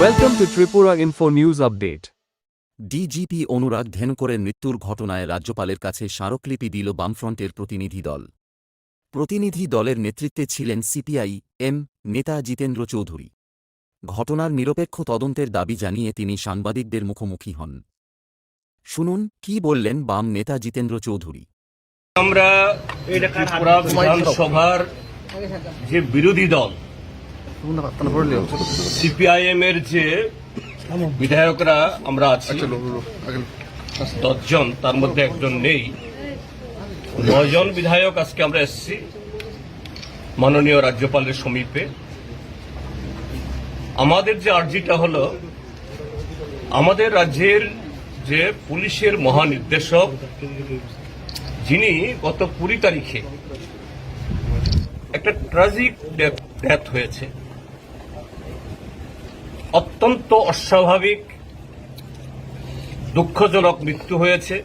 Welcome to Tripura Info News Update. DGP Anurag ধেনকরের মৃত্যুর ঘটনায় রাজ্যপালের কাছে স্মারকলিপি দিল বামফ্রন্টের প্রতিনিধি দল। প্রতিনিধি দলের নেতৃত্বে ছিলেন সিপিআই এম নেতা জিতেন্দ্র চৌধুরী। ঘটনার নিরপেক্ষ তদন্তের দাবি জানিয়ে তিনি সাংবাদিকদের মুখোমুখি হন। শুনুন কি বললেন বাম নেতা জিতেন্দ্র চৌধুরী। আমরা ত্রিপুরা বিধানসভার যে বিরোধী দল সিপিআইএম এর যে বিধায়করা আমরা আছি 10 জন, তার মধ্যে একজন নেই, 9 জন বিধায়ক আজকে আমরা এসেছি মাননীয় রাজ্যপালের সমীপে। আমাদের যে আর্জিটা হলো, আমাদের রাজ্যের যে পুলিশের মহানির্দেশক যিনি গত 20 তারিখে একটা ট্র্যাজিক ডেথ হয়েছে, অত্যন্ত অস্বাভাবিক দুঃখজনক মৃত্যু হয়েছে।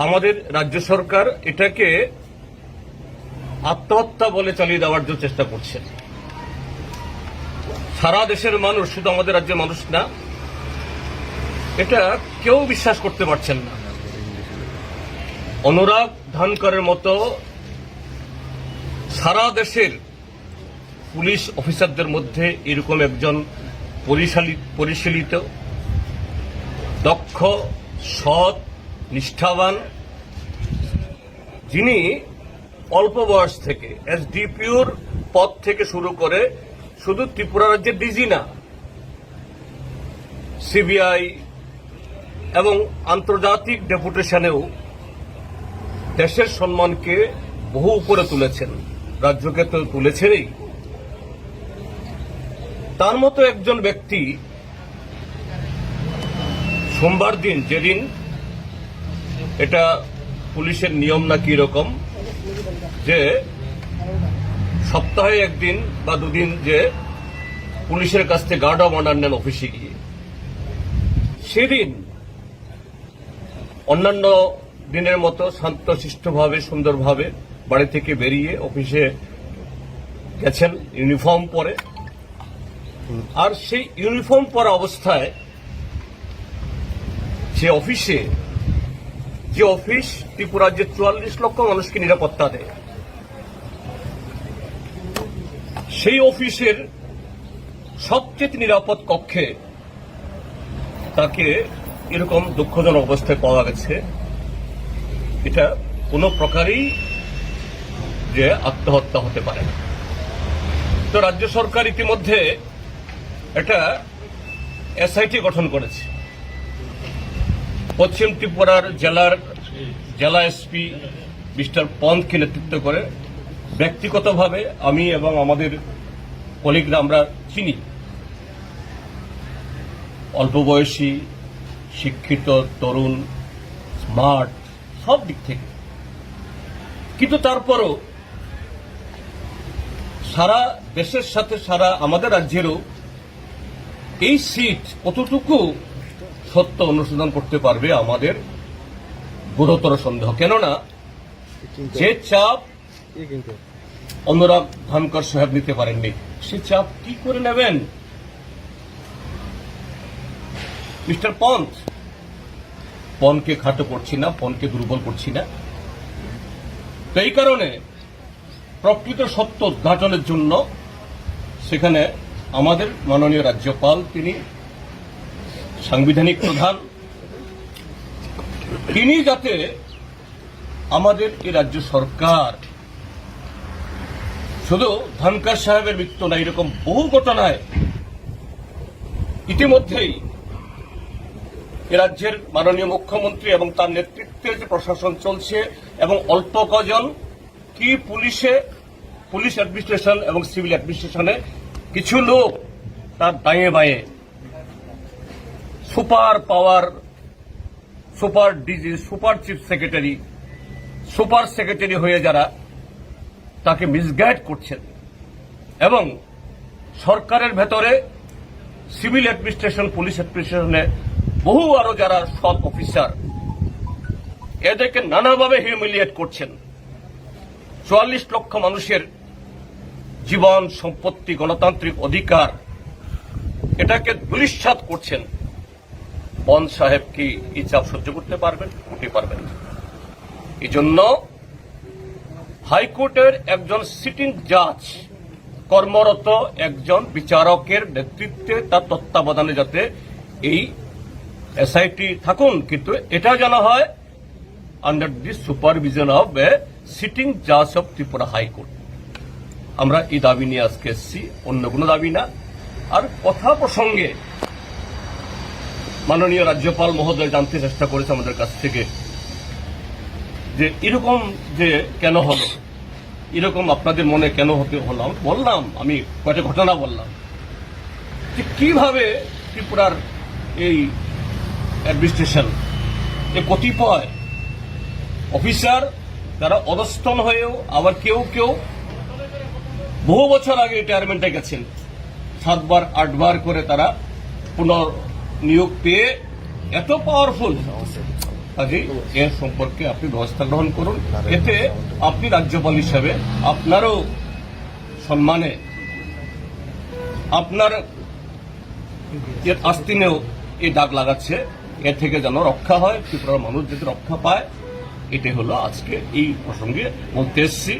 আমাদের রাজ্য সরকার এটাকে আত্মহত্যা বলে চালিয়ে দেওয়ার জন্য চেষ্টা করছে। সারা দেশের মানুষ, শুধু আমাদের রাজ্যের মানুষ না, এটা কেউ বিশ্বাস করতে পারছেন না। অনুরাগ ধানকরের মতো সারা দেশের পুলিশ অফিসারদের মধ্যে এরকম একজন পরিশীলিত, দক্ষ, সৎ, নিষ্ঠাবান, যিনি অল্প বয়স থেকে এসডিপিওর পদ থেকে শুরু করে শুধু ত্রিপুরা রাজ্যের ডিজি না, সিবিআই এবং আন্তর্জাতিক ডেপুটেশনেও দেশের সম্মানকে বহু উপরে তুলেছেন, রাজ্যকে তো তুলেছেনই। তার মতো একজন ব্যক্তি সোমবার দিন, যেদিন এটা পুলিশের নিয়ম নাকি এরকম যে সপ্তাহে একদিন বা দুদিন যে পুলিশের কাছ থেকে গার্ড অব অনার নেন অফিসে গিয়ে, সেদিন অন্যান্য দিনের মতো শান্তশিষ্টভাবে সুন্দরভাবে বাড়ি থেকে বেরিয়ে অফিসে গেছেন ইউনিফর্ম পরে। আর সেই ইউনিফর্ম পরা অবস্থায় যে অফিস ত্রিপুরার যে 44 লক্ষ মানুষকে নিরাপত্তা দেয়, সেই অফিসের সবচেয়ে নিরাপদ কক্ষে তাকে এরকম দুঃখজনক অবস্থায় পাওয়া গেছে। এটা কোনো প্রকারেই যে আত্মহত্যা হতে পারে না। তো রাজ্য সরকার ইতিমধ্যে একটা এসআইটি গঠন করেছে। পশ্চিম ত্রিপুরার জেলা এসপি মিস্টার পন্থকে নেতৃত্ব করে ব্যক্তিগতভাবে আমি এবং আমাদের কলিগরা আমরা চিনি, অল্প বয়সী, শিক্ষিত, তরুণ, স্মার্ট, সব দিক থেকে। কিন্তু তারপরও সারা দেশের সাথে সারা আমাদের রাজ্যেরও এই সিট কতটুকু সত্য অনুসন্ধান করতে পারবে আমাদের গুরুতর সন্দেহ। কেননা যে চাপ অনুরাগ ধানকর সাহেব নিতে পারেননি, সে চাপ কি করে নেবেন মিস্টার পনকে খাটো করছি না, পনকে দুর্বল করছি না। তো এই কারণে প্রকৃত সত্য উদ্ঘাটনের জন্য সেখানে আমাদের মাননীয় রাজ্যপাল, তিনি সাংবিধানিক প্রধান, তিনি যাতে আমাদের এই রাজ্য সরকার শুধু ধানকর সাহেবের মৃত্যু না, এরকম বহু ঘটনায় ইতিমধ্যেই এ রাজ্যের মাননীয় মুখ্যমন্ত্রী এবং তার নেতৃত্বে যে প্রশাসন চলছে এবং অল্প কজন কি পুলিশ অ্যাডমিনিস্ট্রেশন এবং সিভিল অ্যাডমিনিস্ট্রেশনে কিছু লোক তার দাঁয়ে বাঁয়ে super power, super DG, super chief secretary, super secretary হয়ে যারা তাকে মিসগাইড করছেন এবং সরকারের ভেতরে সিভিল অ্যাডমিনিস্ট্রেশন, পুলিশ অ্যাডমিনিস্ট্রেশনে বহু আরো যারা সৎ অফিসার, এদেরকে নানাভাবে হিউমিলিয়েট করছেন। 44 লক্ষ মানুষের জীবন, সম্পত্তি, গণতান্ত্রিক অধিকার এটাকে দুলিশ্বাত করছেন, বন্দ সাহেব কি এই চাপ সহ্য করতে পারবেন? মোটেই পারবেন না। এই জন্য হাইকোর্টের একজন সিটিং জাজ, কর্মরত একজন বিচারকের নেতৃত্বে, তার তত্ত্বাবধানে যাতে এই এসআইটি থাকুন, কিন্তু এটা জানা হয় under the supervision of a sitting জাজ অফ ত্রিপুরা হাইকোর্ট। আমরা এই দাবি নিয়ে আজকে এসেছি, অন্য কোনো দাবি না। আর কথা প্রসঙ্গে মাননীয় রাজ্যপাল মহোদয় জানতে চেষ্টা করেছে আমাদের কাছ থেকে যে এরকম যে কেন হলো, এরকম আপনাদের মনে কেন হতে হলো। বললাম, আমি কয়েকটা ঘটনা বললাম যে কিভাবে ত্রিপুরার এই অ্যাডমিনিস্ট্রেশন, এই কতিপয় অফিসার তারা অধস্তন হয়েও, আবার কেউ কেউ বহু বছর আগে রিটায়ারমেন্টে গেছেন, 7 বার 8 বার করে তারা পুনর্নিয়োগ পেয়ে এত পাওয়ারফুল। কাজেই এর সম্পর্কে আপনি ব্যবস্থা গ্রহণ করুন, এতে আপনি রাজ্যপাল হিসাবে আপনারও সম্মানে, আপনার আস্তিনেও এই দাগ লাগাচ্ছে। এর থেকে যেন রক্ষা হয়, ত্রিপুরার মানুষ যাতে রক্ষা পায়, এটাই হলো আজকে এই প্রসঙ্গে বলতে এসেছি।